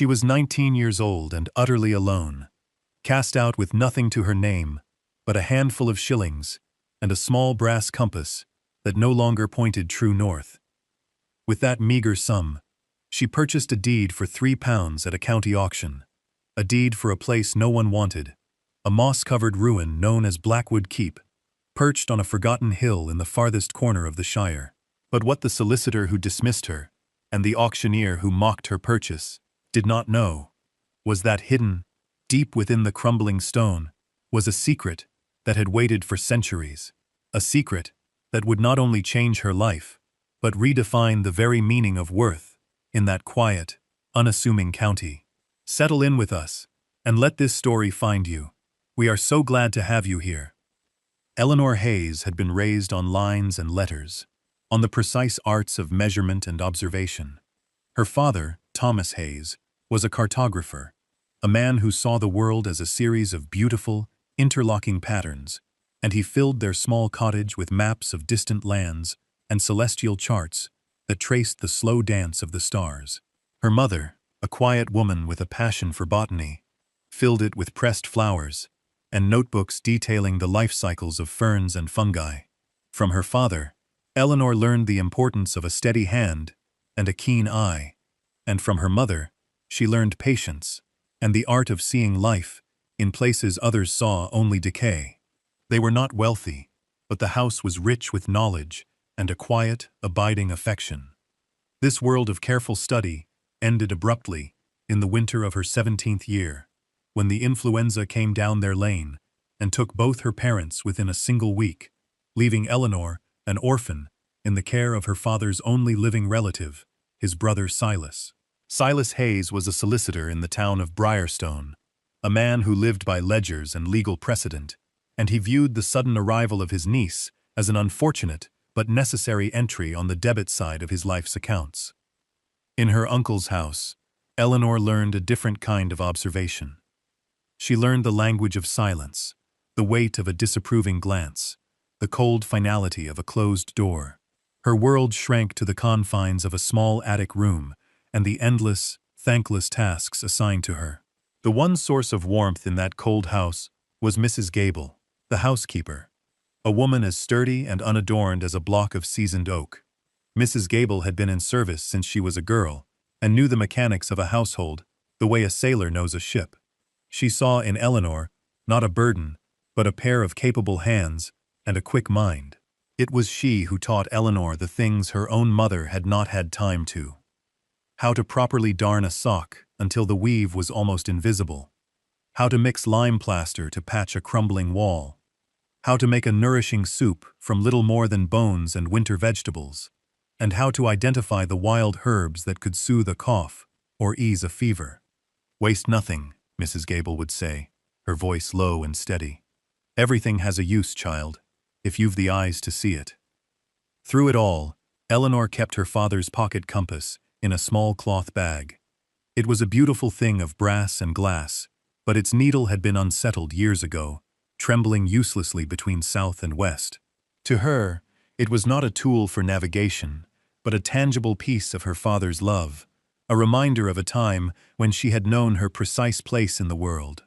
She was 19 years old and utterly alone, cast out with nothing to her name but a handful of shillings and a small brass compass that no longer pointed true north. With that meager sum, she purchased a deed for £3 at a county auction, a deed for a place no one wanted, a moss-covered ruin known as Blackwood Keep, perched on a forgotten hill in the farthest corner of the shire. But what the solicitor who dismissed her, and the auctioneer who mocked her purchase, did not know was that hidden, deep within the crumbling stone, was a secret that had waited for centuries, a secret that would not only change her life, but redefine the very meaning of worth in that quiet, unassuming county. Settle in with us, and let this story find you. We are so glad to have you here. Eleanor Hayes had been raised on lines and letters, on the precise arts of measurement and observation. Her father, Thomas Hayes, was a cartographer, a man who saw the world as a series of beautiful, interlocking patterns, and he filled their small cottage with maps of distant lands and celestial charts that traced the slow dance of the stars. Her mother, a quiet woman with a passion for botany, filled it with pressed flowers and notebooks detailing the life cycles of ferns and fungi. From her father, Eleanor learned the importance of a steady hand and a keen eye, and from her mother, she learned patience and the art of seeing life in places others saw only decay. They were not wealthy, but the house was rich with knowledge and a quiet, abiding affection. This world of careful study ended abruptly in the winter of her 17th year, when the influenza came down their lane and took both her parents within a single week, leaving Eleanor, an orphan, in the care of her father's only living relative, his brother Silas. Silas Hayes was a solicitor in the town of Briarstone, a man who lived by ledgers and legal precedent, and he viewed the sudden arrival of his niece as an unfortunate but necessary entry on the debit side of his life's accounts. In her uncle's house, Eleanor learned a different kind of observation. She learned the language of silence, the weight of a disapproving glance, the cold finality of a closed door. Her world shrank to the confines of a small attic room and the endless, thankless tasks assigned to her. The one source of warmth in that cold house was Mrs. Gable, the housekeeper, a woman as sturdy and unadorned as a block of seasoned oak. Mrs. Gable had been in service since she was a girl and knew the mechanics of a household the way a sailor knows a ship. She saw in Eleanor not a burden, but a pair of capable hands and a quick mind. It was she who taught Eleanor the things her own mother had not had time to. How to properly darn a sock until the weave was almost invisible. How to mix lime plaster to patch a crumbling wall. How to make a nourishing soup from little more than bones and winter vegetables. And how to identify the wild herbs that could soothe a cough or ease a fever. "Waste nothing," Mrs. Gable would say, her voice low and steady. "Everything has a use, child, if you've the eyes to see it." Through it all, Eleanor kept her father's pocket compass in a small cloth bag. It was a beautiful thing of brass and glass, but its needle had been unsettled years ago, trembling uselessly between south and west. To her, it was not a tool for navigation, but a tangible piece of her father's love, a reminder of a time when she had known her precise place in the world.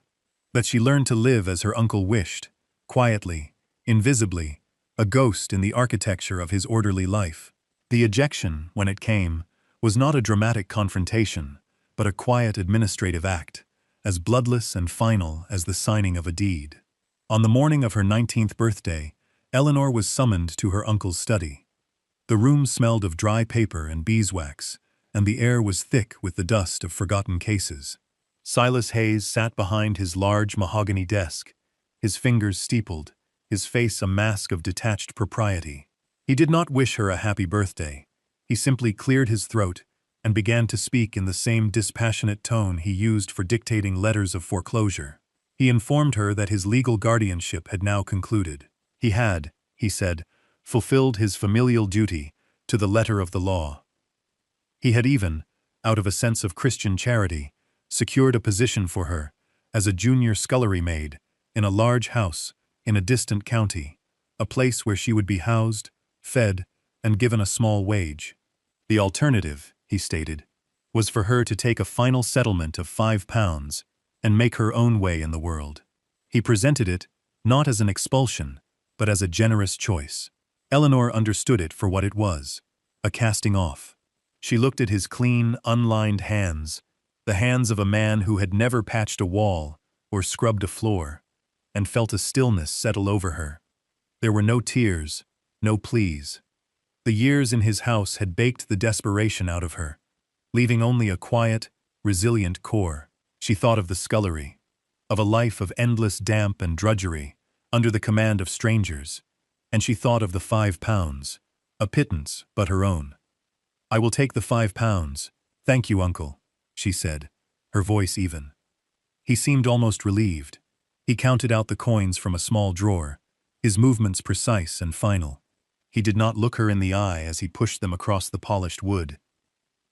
That she learned to live as her uncle wished, quietly, invisibly, a ghost in the architecture of his orderly life. The ejection, when it came, was not a dramatic confrontation, but a quiet administrative act, as bloodless and final as the signing of a deed. On the morning of her 19th birthday, Eleanor was summoned to her uncle's study. The room smelled of dry paper and beeswax, and the air was thick with the dust of forgotten cases. Silas Hayes sat behind his large mahogany desk, his fingers steepled, his face a mask of detached propriety. He did not wish her a happy birthday. He simply cleared his throat and began to speak in the same dispassionate tone he used for dictating letters of foreclosure. He informed her that his legal guardianship had now concluded. He had, he said, fulfilled his familial duty to the letter of the law. He had even, out of a sense of Christian charity, secured a position for her as a junior scullery maid in a large house in a distant county, a place where she would be housed, fed, and given a small wage. The alternative, he stated, was for her to take a final settlement of £5 and make her own way in the world. He presented it not as an expulsion, but as a generous choice. Eleanor understood it for what it was, a casting off. She looked at his clean, unlined hands, the hands of a man who had never patched a wall or scrubbed a floor, and felt a stillness settle over her. There were no tears, no pleas. The years in his house had baked the desperation out of her, leaving only a quiet, resilient core. She thought of the scullery, of a life of endless damp and drudgery, under the command of strangers, and she thought of the £5, a pittance but her own. "I will take the £5, thank you, uncle," she said, her voice even. He seemed almost relieved. He counted out the coins from a small drawer, his movements precise and final. He did not look her in the eye as he pushed them across the polished wood.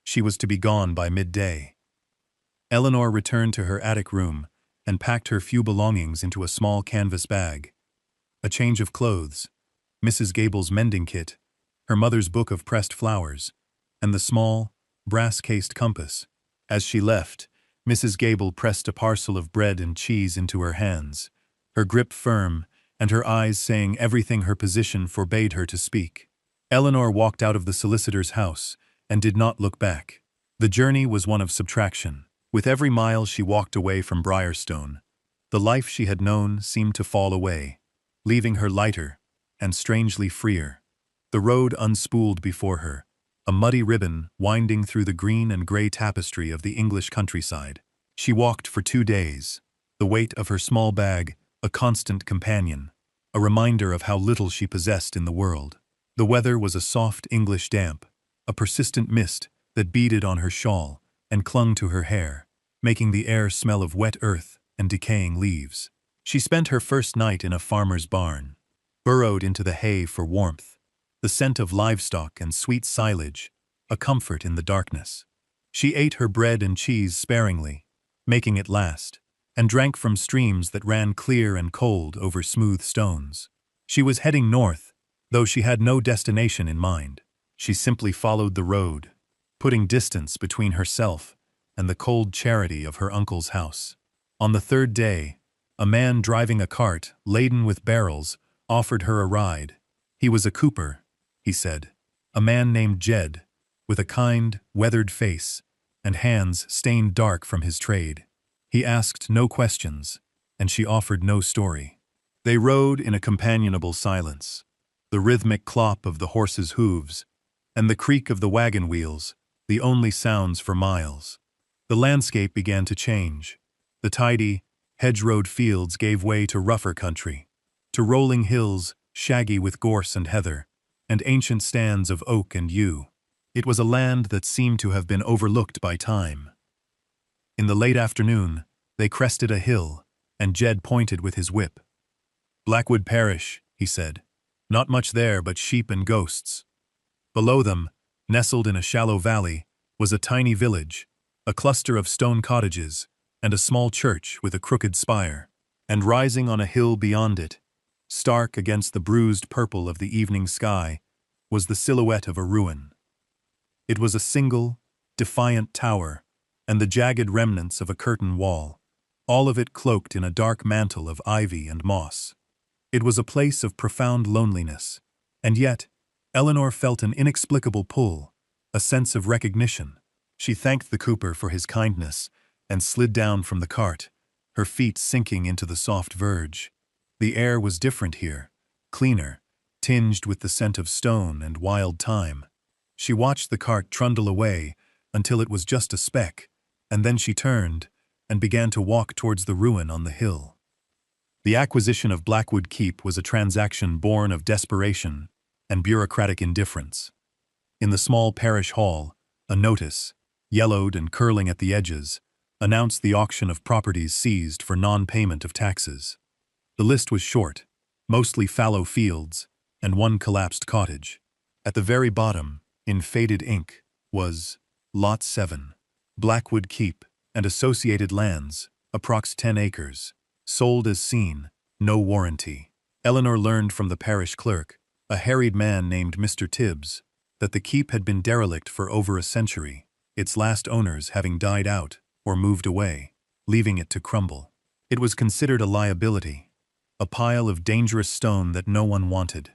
She was to be gone by midday. Eleanor returned to her attic room and packed her few belongings into a small canvas bag. A change of clothes, Mrs. Gable's mending kit, her mother's book of pressed flowers, and the small, brass-cased compass. As she left, Mrs. Gable pressed a parcel of bread and cheese into her hands, her grip firm and her eyes saying everything her position forbade her to speak. Eleanor walked out of the solicitor's house and did not look back. The journey was one of subtraction. With every mile she walked away from Briarstone, the life she had known seemed to fall away, leaving her lighter and strangely freer. The road unspooled before her, a muddy ribbon winding through the green and gray tapestry of the English countryside. She walked for 2 days, the weight of her small bag a constant companion, a reminder of how little she possessed in the world. The weather was a soft English damp, a persistent mist that beaded on her shawl and clung to her hair, making the air smell of wet earth and decaying leaves. She spent her first night in a farmer's barn, burrowed into the hay for warmth, the scent of livestock and sweet silage, a comfort in the darkness. She ate her bread and cheese sparingly, making it last, and drank from streams that ran clear and cold over smooth stones. She was heading north, though she had no destination in mind. She simply followed the road, putting distance between herself and the cold charity of her uncle's house. On the 3rd day, a man driving a cart laden with barrels offered her a ride. He was a cooper, he said, a man named Jed, with a kind, weathered face and hands stained dark from his trade. He asked no questions, and she offered no story. They rode in a companionable silence, the rhythmic clop of the horses' hooves and the creak of the wagon wheels, the only sounds for miles. The landscape began to change. The tidy, hedge-rowed fields gave way to rougher country, to rolling hills shaggy with gorse and heather, and ancient stands of oak and yew. It was a land that seemed to have been overlooked by time. In the late afternoon, they crested a hill, and Jed pointed with his whip. "Blackwood Parish," he said. "Not much there but sheep and ghosts." Below them, nestled in a shallow valley, was a tiny village, a cluster of stone cottages, and a small church with a crooked spire. And rising on a hill beyond it, stark against the bruised purple of the evening sky, was the silhouette of a ruin. It was a single, defiant tower, and the jagged remnants of a curtain wall, all of it cloaked in a dark mantle of ivy and moss. It was a place of profound loneliness, and yet Eleanor felt an inexplicable pull, a sense of recognition. She thanked the cooper for his kindness and slid down from the cart, her feet sinking into the soft verge. The air was different here, cleaner, tinged with the scent of stone and wild thyme. She watched the cart trundle away until it was just a speck, and then she turned and began to walk towards the ruin on the hill. The acquisition of Blackwood Keep was a transaction born of desperation and bureaucratic indifference. In the small parish hall, a notice, yellowed and curling at the edges, announced the auction of properties seized for non-payment of taxes. The list was short, mostly fallow fields, and one collapsed cottage. At the very bottom, in faded ink, was Lot 7, Blackwood Keep, and associated lands, approx 10 acres, sold as seen, no warranty. Eleanor learned from the parish clerk, a harried man named Mr. Tibbs, that the keep had been derelict for over a century. its last owners having died out or moved away, leaving it to crumble. It was considered a liability, a pile of dangerous stone that no one wanted.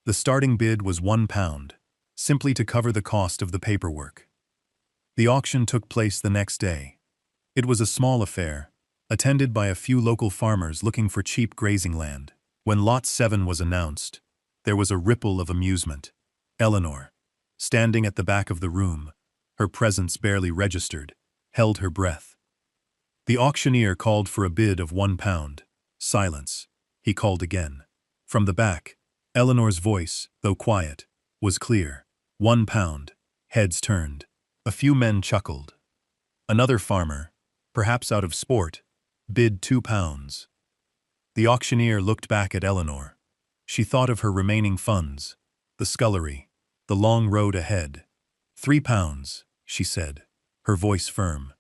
The starting bid was £1, simply to cover the cost of the paperwork. The auction took place the next day. It was a small affair, attended by a few local farmers looking for cheap grazing land. When Lot 7 was announced, there was a ripple of amusement. Eleanor, standing at the back of the room, her presence barely registered, held her breath. The auctioneer called for a bid of £1. Silence. He called again. From the back, Eleanor's voice, though quiet, was clear. £1. Heads turned. A few men chuckled. Another farmer, perhaps out of sport, bid £2. The auctioneer looked back at Eleanor. She thought of her remaining funds, the scullery, the long road ahead. £3, she said, her voice firm.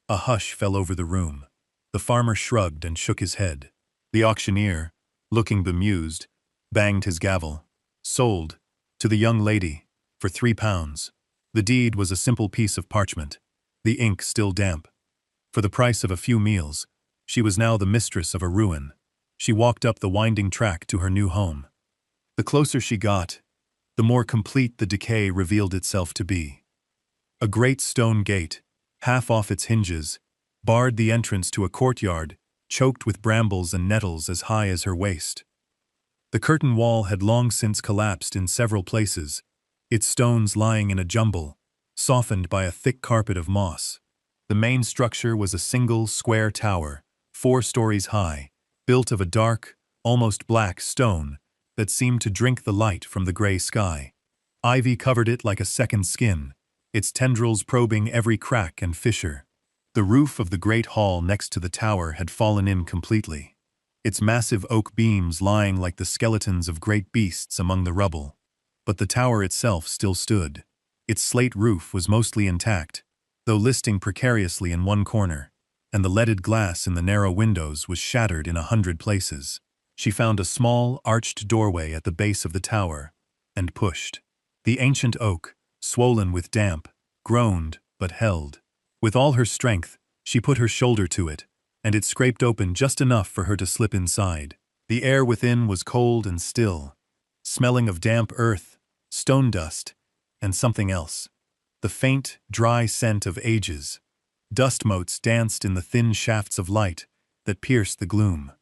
A hush fell over the room. The farmer shrugged and shook his head. The auctioneer, looking bemused, banged his gavel. Sold, to the young lady, for £3. The deed was a simple piece of parchment, the ink still damp. For the price of a few meals, she was now the mistress of a ruin. She walked up the winding track to her new home. The closer she got, the more complete the decay revealed itself to be. A great stone gate, half off its hinges, barred the entrance to a courtyard choked with brambles and nettles as high as her waist. The curtain wall had long since collapsed in several places, its stones lying in a jumble, softened by a thick carpet of moss. The main structure was a single, square tower, 4 stories high, built of a dark, almost black stone that seemed to drink the light from the gray sky. Ivy covered it like a second skin, its tendrils probing every crack and fissure. The roof of the great hall next to the tower had fallen in completely, its massive oak beams lying like the skeletons of great beasts among the rubble. But the tower itself still stood. Its slate roof was mostly intact, though listing precariously in one corner, and the leaded glass in the narrow windows was shattered in 100 places. She found a small, arched doorway at the base of the tower, and pushed. The ancient oak, swollen with damp, groaned but held. With all her strength, she put her shoulder to it, and it scraped open just enough for her to slip inside. The air within was cold and still, smelling of damp earth, stone dust, and something else. The faint, dry scent of ages. Dust motes danced in the thin shafts of light that pierced the gloom.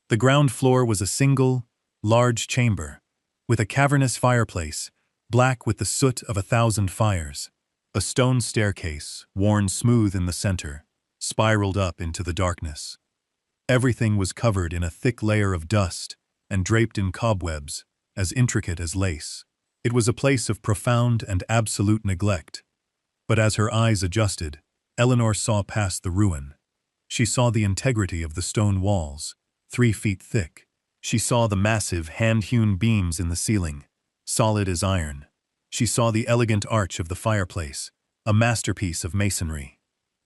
The ground floor was a single, large chamber, with a cavernous fireplace, black with the soot of 1,000 fires. A stone staircase, worn smooth in the center, spiraled up into the darkness. Everything was covered in a thick layer of dust and draped in cobwebs, as intricate as lace. It was a place of profound and absolute neglect. But as her eyes adjusted, Eleanor saw past the ruin. She saw the integrity of the stone walls, 3 feet thick. She saw the massive hand-hewn beams in the ceiling, solid as iron. She saw the elegant arch of the fireplace, a masterpiece of masonry.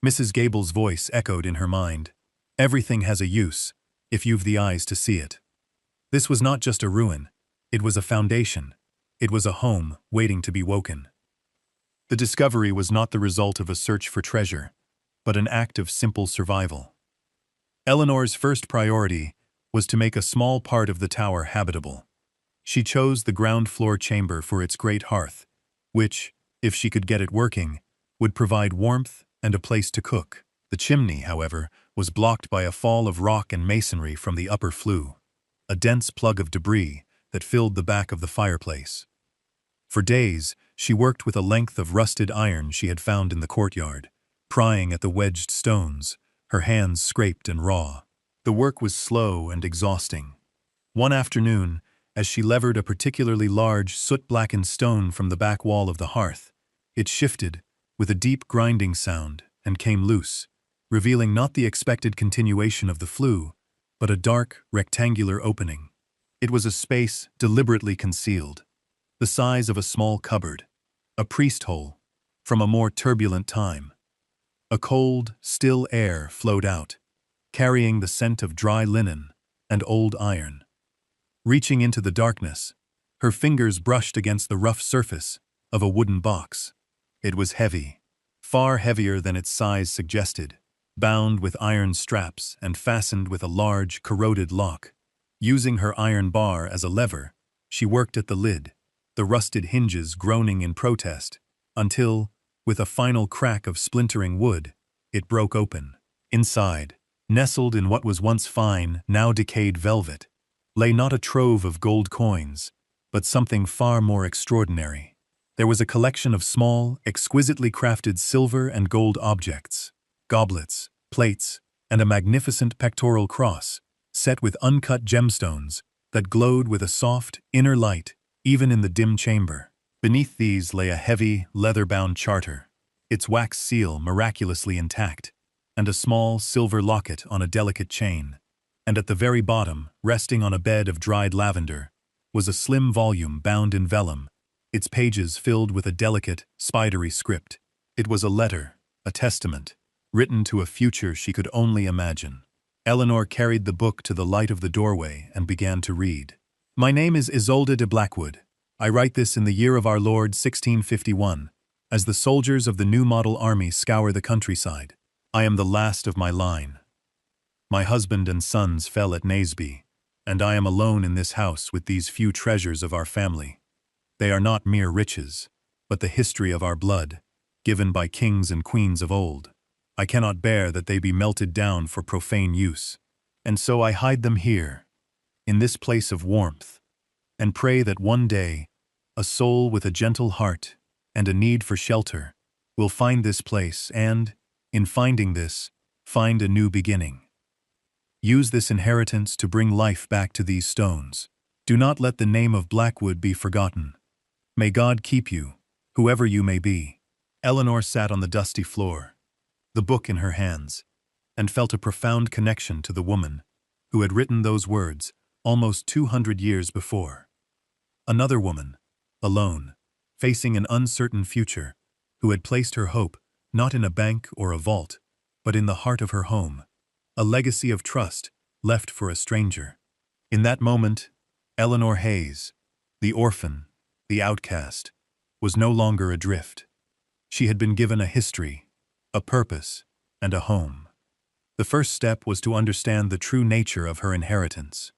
Mrs. Gable's voice echoed in her mind. Everything has a use, if you've the eyes to see it. This was not just a ruin, it was a foundation. It was a home waiting to be woken. The discovery was not the result of a search for treasure, but an act of simple survival. Eleanor's first priority was to make a small part of the tower habitable. She chose the ground floor chamber for its great hearth, which, if she could get it working, would provide warmth and a place to cook. The chimney, however, was blocked by a fall of rock and masonry from the upper flue, a dense plug of debris that filled the back of the fireplace. For days, she worked with a length of rusted iron she had found in the courtyard, prying at the wedged stones, her hands scraped and raw. The work was slow and exhausting. One afternoon, as she levered a particularly large, soot-blackened stone from the back wall of the hearth, it shifted, with a deep grinding sound, and came loose, revealing not the expected continuation of the flue, but a dark, rectangular opening. It was a space deliberately concealed, the size of a small cupboard, a priest hole, from a more turbulent time. A cold, still air flowed out, carrying the scent of dry linen and old iron. Reaching into the darkness, her fingers brushed against the rough surface of a wooden box. It was heavy, far heavier than its size suggested, bound with iron straps and fastened with a large, corroded lock. Using her iron bar as a lever, she worked at the lid, the rusted hinges groaning in protest, until, with a final crack of splintering wood, it broke open. Inside, nestled in what was once fine, now decayed velvet, lay not a trove of gold coins, but something far more extraordinary. There was a collection of small, exquisitely crafted silver and gold objects, goblets, plates, and a magnificent pectoral cross, set with uncut gemstones that glowed with a soft, inner light even in the dim chamber. Beneath these lay a heavy, leather-bound charter, its wax seal miraculously intact, and a small silver locket on a delicate chain. And at the very bottom, resting on a bed of dried lavender, was a slim volume bound in vellum, its pages filled with a delicate, spidery script. It was a letter, a testament, written to a future she could only imagine. Eleanor carried the book to the light of the doorway and began to read. My name is Isolde de Blackwood. I write this in the year of our Lord 1651, as the soldiers of the New Model Army scour the countryside. I am the last of my line. My husband and sons fell at Naseby, and I am alone in this house with these few treasures of our family. They are not mere riches, but the history of our blood, given by kings and queens of old. I cannot bear that they be melted down for profane use, and so I hide them here, in this place of warmth, and pray that one day, a soul with a gentle heart and a need for shelter will find this place and, in finding this, find a new beginning. Use this inheritance to bring life back to these stones. Do not let the name of Blackwood be forgotten. May God keep you, whoever you may be. Eleanor sat on the dusty floor, the book in her hands, and felt a profound connection to the woman who had written those words almost 200 years before. Another woman, alone, facing an uncertain future, who had placed her hope not in a bank or a vault, but in the heart of her home, a legacy of trust left for a stranger. In that moment, Eleanor Hayes, the orphan, the outcast, was no longer adrift. She had been given a history, a purpose, and a home. The first step was to understand the true nature of her inheritance.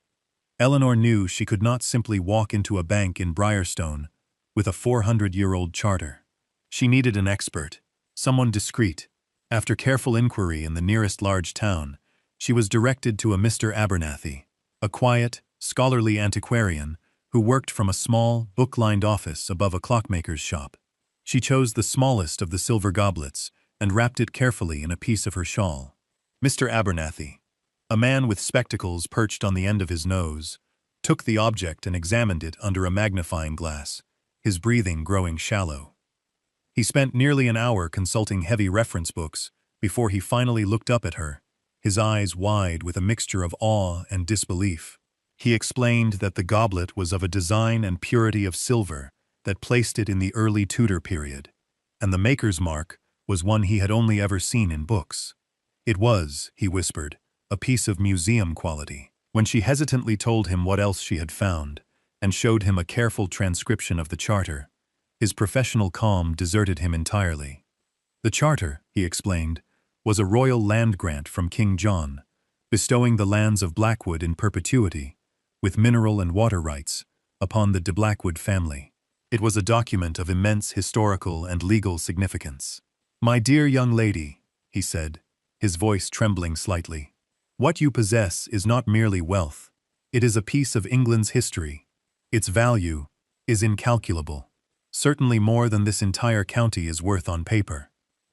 Eleanor knew she could not simply walk into a bank in Briarstone with a 400-year-old charter. She needed an expert, someone discreet. After careful inquiry in the nearest large town, she was directed to a Mr. Abernathy, a quiet, scholarly antiquarian who worked from a small, book-lined office above a clockmaker's shop. She chose the smallest of the silver goblets and wrapped it carefully in a piece of her shawl. Mr. Abernathy, a man with spectacles perched on the end of his nose, took the object and examined it under a magnifying glass, his breathing growing shallow. He spent nearly an hour consulting heavy reference books before he finally looked up at her, his eyes wide with a mixture of awe and disbelief. He explained that the goblet was of a design and purity of silver that placed it in the early Tudor period, and the maker's mark was one he had only ever seen in books. It was, he whispered, a piece of museum quality. When she hesitantly told him what else she had found, and showed him a careful transcription of the charter, his professional calm deserted him entirely. The charter, he explained, was a royal land grant from King John, bestowing the lands of Blackwood in perpetuity, with mineral and water rights, upon the de Blackwood family. It was a document of immense historical and legal significance. My dear young lady, he said, his voice trembling slightly, what you possess is not merely wealth. It is a piece of England's history. Its value is incalculable. Certainly more than this entire county is worth on paper.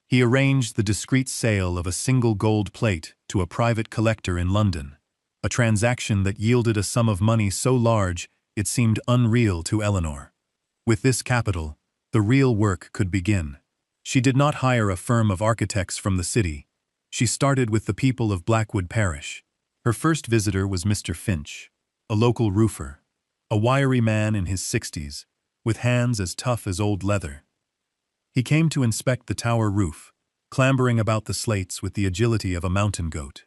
He arranged the discreet sale of a single gold plate to a private collector in London, a transaction that yielded a sum of money so large it seemed unreal to Eleanor. With this capital, the real work could begin. She did not hire a firm of architects from the city. She started with the people of Blackwood Parish. Her first visitor was Mr. Finch, a local roofer, a wiry man in his 60s, with hands as tough as old leather. He came to inspect the tower roof, clambering about the slates with the agility of a mountain goat.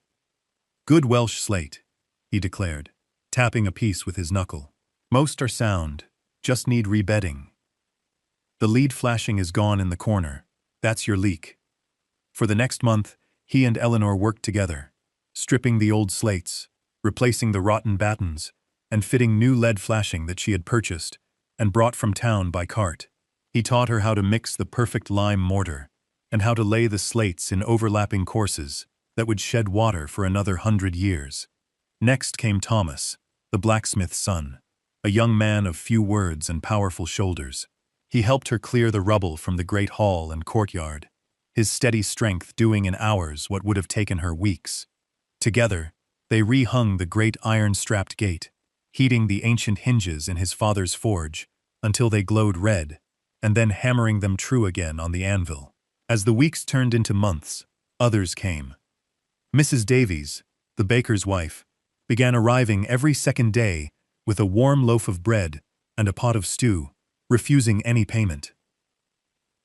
Good Welsh slate, he declared, tapping a piece with his knuckle. Most are sound, just need rebedding. The lead flashing is gone in the corner. That's your leak. For the next month, he and Eleanor worked together, stripping the old slates, replacing the rotten battens, and fitting new lead flashing that she had purchased and brought from town by cart. He taught her how to mix the perfect lime mortar and how to lay the slates in overlapping courses that would shed water for another 100 years. Next came Thomas, the blacksmith's son, a young man of few words and powerful shoulders. He helped her clear the rubble from the great hall and courtyard, his steady strength doing in hours what would have taken her weeks. Together, they rehung the great iron-strapped gate, heating the ancient hinges in his father's forge until they glowed red, and then hammering them true again on the anvil. As the weeks turned into months, others came. Mrs. Davies, the baker's wife, began arriving every second day with a warm loaf of bread and a pot of stew, refusing any payment.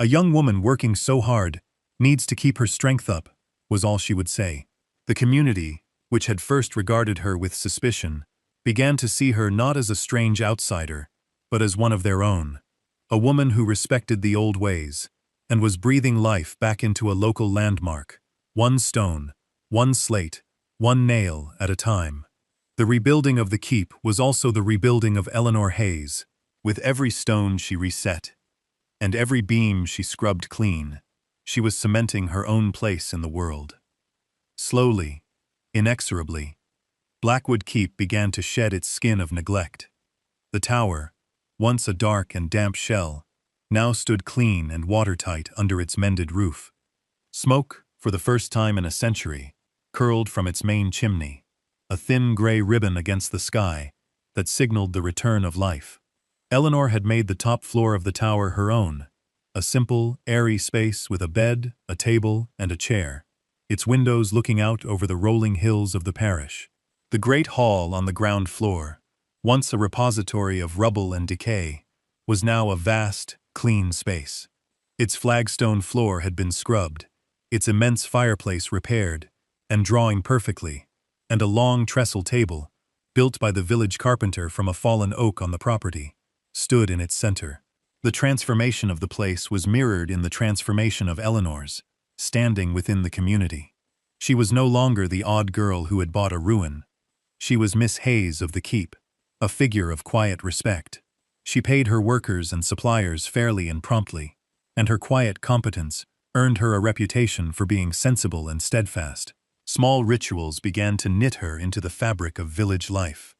"A young woman working so hard needs to keep her strength up," was all she would say. The community, which had first regarded her with suspicion, began to see her not as a strange outsider, but as one of their own, a woman who respected the old ways and was breathing life back into a local landmark, one stone, one slate, one nail at a time. The rebuilding of the keep was also the rebuilding of Eleanor Hayes. With every stone she reset, and every beam she scrubbed clean, she was cementing her own place in the world. Slowly, inexorably, Blackwood Keep began to shed its skin of neglect. The tower, once a dark and damp shell, now stood clean and watertight under its mended roof. Smoke, for the first time in a century, curled from its main chimney, a thin gray ribbon against the sky that signaled the return of life. Eleanor had made the top floor of the tower her own, a simple, airy space with a bed, a table, and a chair, its windows looking out over the rolling hills of the parish. The great hall on the ground floor, once a repository of rubble and decay, was now a vast, clean space. Its flagstone floor had been scrubbed, its immense fireplace repaired and drawing perfectly, and a long trestle table, built by the village carpenter from a fallen oak on the property, stood in its center. The transformation of the place was mirrored in the transformation of Eleanor's, standing within the community. She was no longer the odd girl who had bought a ruin. She was Miss Hayes of the keep, a figure of quiet respect. She paid her workers and suppliers fairly and promptly, and her quiet competence earned her a reputation for being sensible and steadfast. Small rituals began to knit her into the fabric of village life.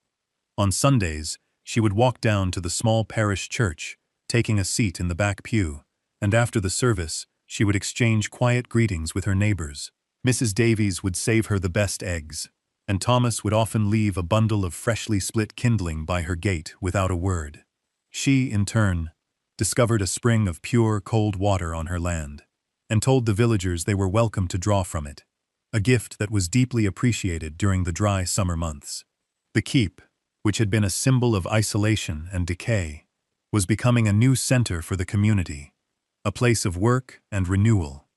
On Sundays, she would walk down to the small parish church, taking a seat in the back pew, and after the service, she would exchange quiet greetings with her neighbors. Mrs. Davies would save her the best eggs, and Thomas would often leave a bundle of freshly split kindling by her gate without a word. She, in turn, discovered a spring of pure, cold water on her land, and told the villagers they were welcome to draw from it, a gift that was deeply appreciated during the dry summer months. The keep, which had been a symbol of isolation and decay, was becoming a new center for the community, a place of work and renewal.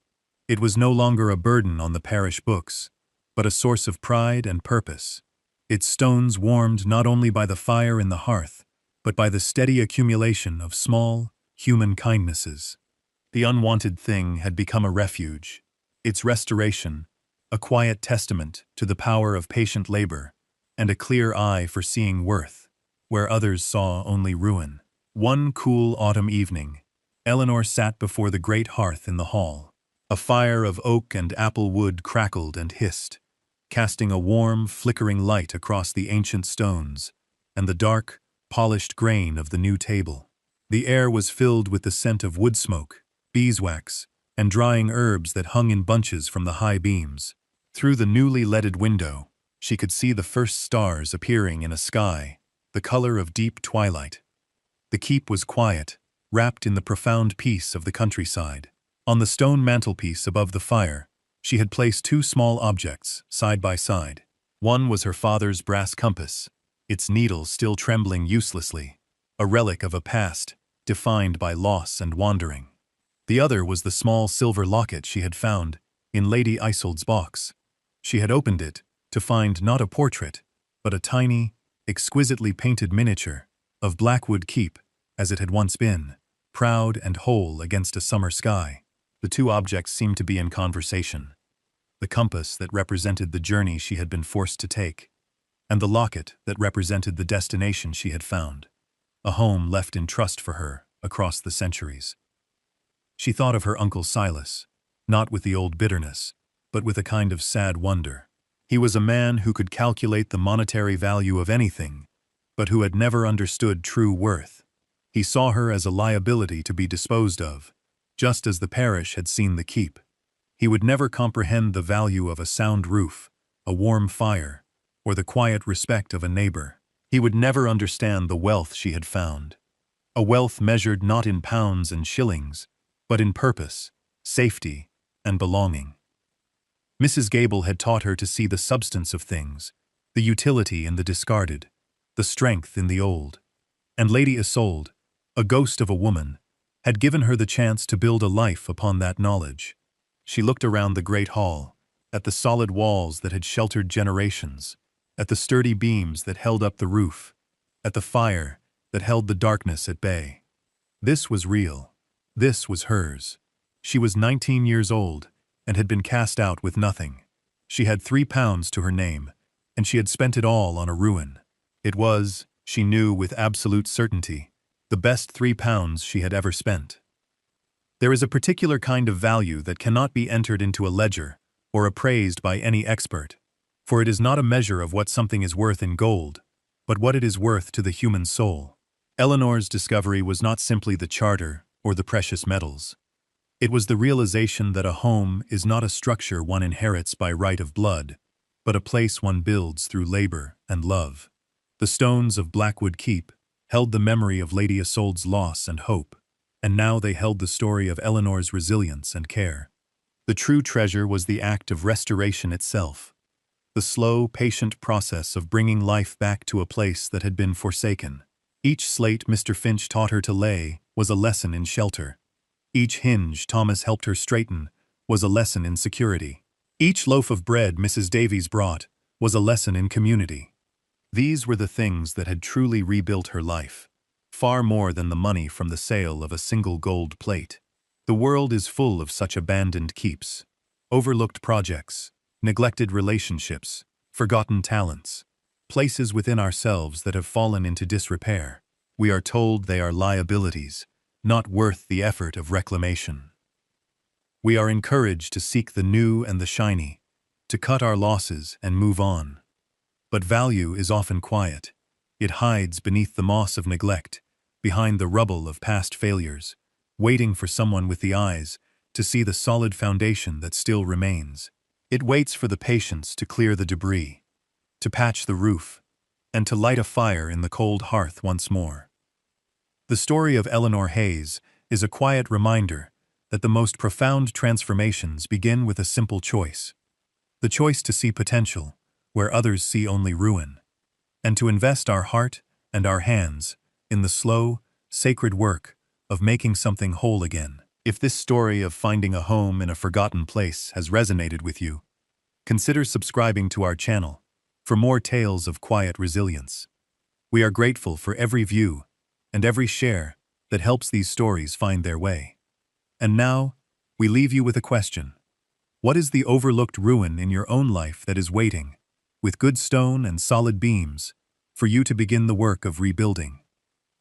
It was no longer a burden on the parish books, but a source of pride and purpose, its stones warmed not only by the fire in the hearth, but by the steady accumulation of small, human kindnesses. The unwanted thing had become a refuge, its restoration, a quiet testament to the power of patient labor, and a clear eye for seeing worth, where others saw only ruin. One cool autumn evening, Eleanor sat before the great hearth in the hall. A fire of oak and apple wood crackled and hissed, casting a warm, flickering light across the ancient stones and the dark, polished grain of the new table. The air was filled with the scent of wood smoke, beeswax, and drying herbs that hung in bunches from the high beams. Through the newly leaded window, she could see the first stars appearing in a sky, the color of deep twilight. The keep was quiet, wrapped in the profound peace of the countryside. On the stone mantelpiece above the fire, she had placed two small objects, side by side. One was her father's brass compass, its needle still trembling uselessly, a relic of a past defined by loss and wandering. The other was the small silver locket she had found in Lady Isolde's box. She had opened it to find not a portrait, but a tiny, exquisitely painted miniature of Blackwood Keep as it had once been, proud and whole against a summer sky. The two objects seemed to be in conversation. The compass that represented the journey she had been forced to take, and the locket that represented the destination she had found, a home left in trust for her across the centuries. She thought of her Uncle Silas, not with the old bitterness, but with a kind of sad wonder. He was a man who could calculate the monetary value of anything, but who had never understood true worth. He saw her as a liability to be disposed of, just as the parish had seen the keep. He would never comprehend the value of a sound roof, a warm fire, or the quiet respect of a neighbor. He would never understand the wealth she had found. A wealth measured not in pounds and shillings, but in purpose, safety, and belonging. Mrs. Gable had taught her to see the substance of things, the utility in the discarded, the strength in the old. And Lady Isolde, a ghost of a woman, had given her the chance to build a life upon that knowledge. She looked around the great hall, at the solid walls that had sheltered generations, at the sturdy beams that held up the roof, at the fire that held the darkness at bay. This was real. This was hers. She was 19 years old and had been cast out with nothing. She had £3 to her name, and she had spent it all on a ruin. It was, she knew with absolute certainty, the best £3 she had ever spent. There is a particular kind of value that cannot be entered into a ledger or appraised by any expert, for it is not a measure of what something is worth in gold, but what it is worth to the human soul. Eleanor's discovery was not simply the charter or the precious metals. It was the realization that a home is not a structure one inherits by right of blood, but a place one builds through labor and love. The stones of Blackwood Keep held the memory of Lady Isolde's loss and hope, and now they held the story of Eleanor's resilience and care. The true treasure was the act of restoration itself, the slow, patient process of bringing life back to a place that had been forsaken. Each slate Mr. Finch taught her to lay was a lesson in shelter. Each hinge Thomas helped her straighten was a lesson in security. Each loaf of bread Mrs. Davies brought was a lesson in community. These were the things that had truly rebuilt her life, far more than the money from the sale of a single gold plate. The world is full of such abandoned keeps, overlooked projects, neglected relationships, forgotten talents, places within ourselves that have fallen into disrepair. We are told they are liabilities, not worth the effort of reclamation. We are encouraged to seek the new and the shiny, to cut our losses and move on. But value is often quiet. It hides beneath the moss of neglect, behind the rubble of past failures, waiting for someone with the eyes to see the solid foundation that still remains. It waits for the patience to clear the debris, to patch the roof, and to light a fire in the cold hearth once more. The story of Eleanor Hayes is a quiet reminder that the most profound transformations begin with a simple choice. The choice to see potential where others see only ruin, and to invest our heart and our hands in the slow, sacred work of making something whole again. If this story of finding a home in a forgotten place has resonated with you, consider subscribing to our channel for more tales of quiet resilience. We are grateful for every view and every share that helps these stories find their way. And now, we leave you with a question. What is the overlooked ruin in your own life that is waiting, with good stone and solid beams, for you to begin the work of rebuilding?